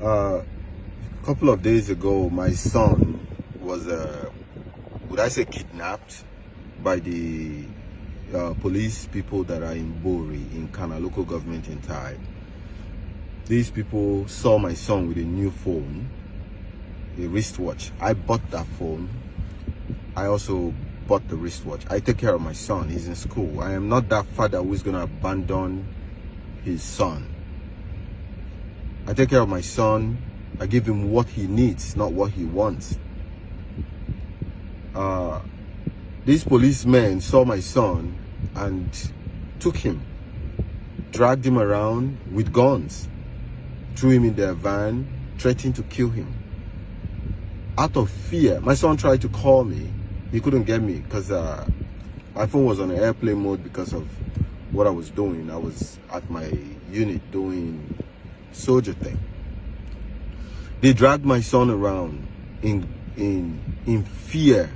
A couple of days ago, my son was, would I say, kidnapped by the police people that are in Bori, in Kana local government in Thai. These people saw my son with a new phone, a wristwatch. I bought that phone. I also bought the wristwatch. I take care of my son. He's in school. I am not that father who is going to abandon his son. I take care of my son. I give him what he needs, not what he wants. These policemen saw my son and took him, dragged him around with guns, threw him in their van, threatened to kill him. Out of fear, my son tried to call me. He couldn't get me because my phone was on airplane mode because of what I was doing. I was at my unit doing soldier thing. They dragged my son around in fear,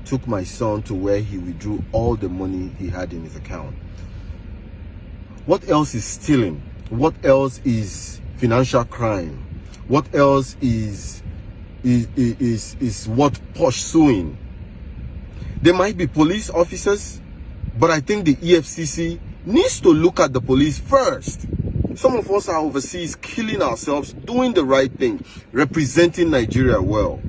took my son to where he withdrew all the money he had in his account. What else is stealing? What else is financial crime? What else is what pursuing? There might be police officers, but I think the EFCC needs to look at the police first. Some of us are overseas killing ourselves, doing the right thing, representing Nigeria well.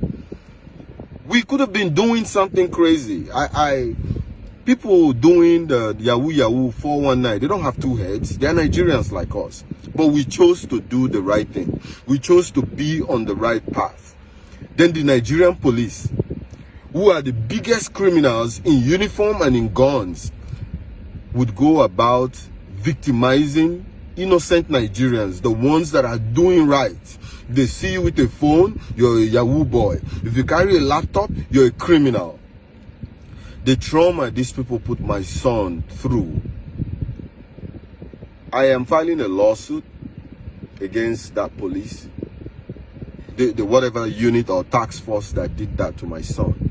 We could have been doing something crazy. People doing the Yahoo 419, they don't have two heads. They're Nigerians like us. But we chose to do the right thing. We chose to be on the right path. Then the Nigerian police, who are the biggest criminals in uniform and in guns, would go about victimizing innocent Nigerians, the ones that are doing right. They see you with a phone, you're a Yahoo boy. If you carry a laptop, you're a criminal. The trauma these people put my son through. I am filing a lawsuit against that police, the whatever unit or task force that did that to my son.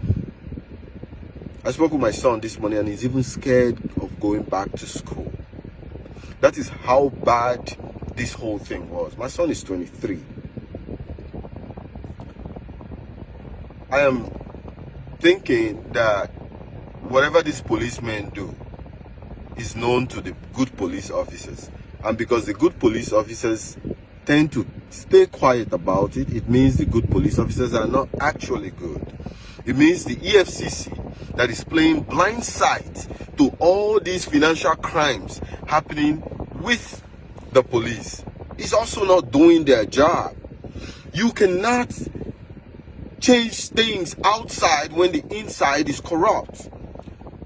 I spoke with my son this morning and he's even scared of going back to school. That is how bad this whole thing was. My son is 23. I am thinking that whatever these policemen do is known to the good police officers. And because the good police officers tend to stay quiet about it, it means the good police officers are not actually good. It means the EFCC that is playing blind sight to all these financial crimes happening with the police is also not doing their job. You cannot change things outside when the inside is corrupt.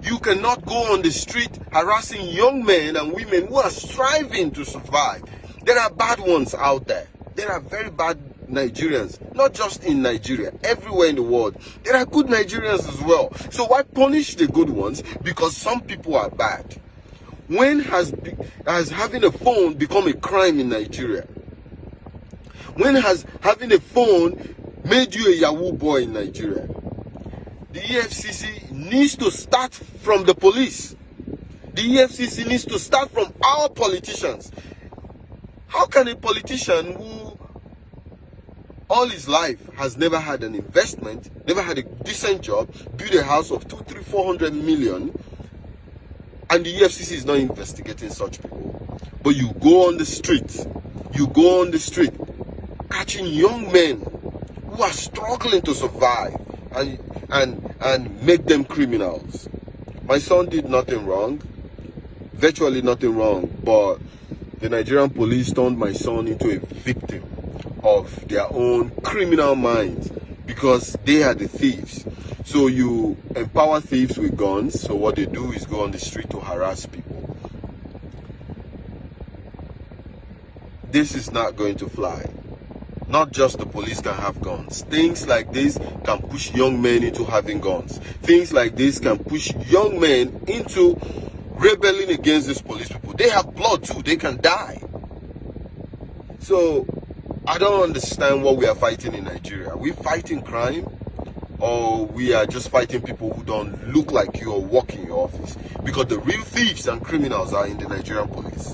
You cannot go on the street harassing young men and women who are striving to survive. There are bad ones out there. There are very bad Nigerians, not just in Nigeria, everywhere in the world. There are good Nigerians as well. So why punish the good ones because some people are bad? When has having a phone become a crime in Nigeria? When has having a phone made you a Yahoo boy in Nigeria? The EFCC needs to start from the police. The EFCC needs to start from our politicians. How can a politician who all his life has never had an investment, never had a decent job, build a house of 200, 300, 400 million, and the EFCC is not investigating such people? But you go on the street, catching young men who are struggling to survive and make them criminals. My son did nothing wrong, virtually nothing wrong, but the Nigerian police turned my son into a victim of their own criminal minds because they are the thieves. So you empower thieves with guns, so what they do is go on the street to harass people. This is not going to fly. Not just the police can have guns. Things like this can push young men into having guns. Things like this can push young men into rebelling against these police people. They have blood too. They can die. So I don't understand what we are fighting in Nigeria. Are we fighting crime? Or we are just fighting people who don't look like you or work in your office? Because the real thieves and criminals are in the Nigerian police.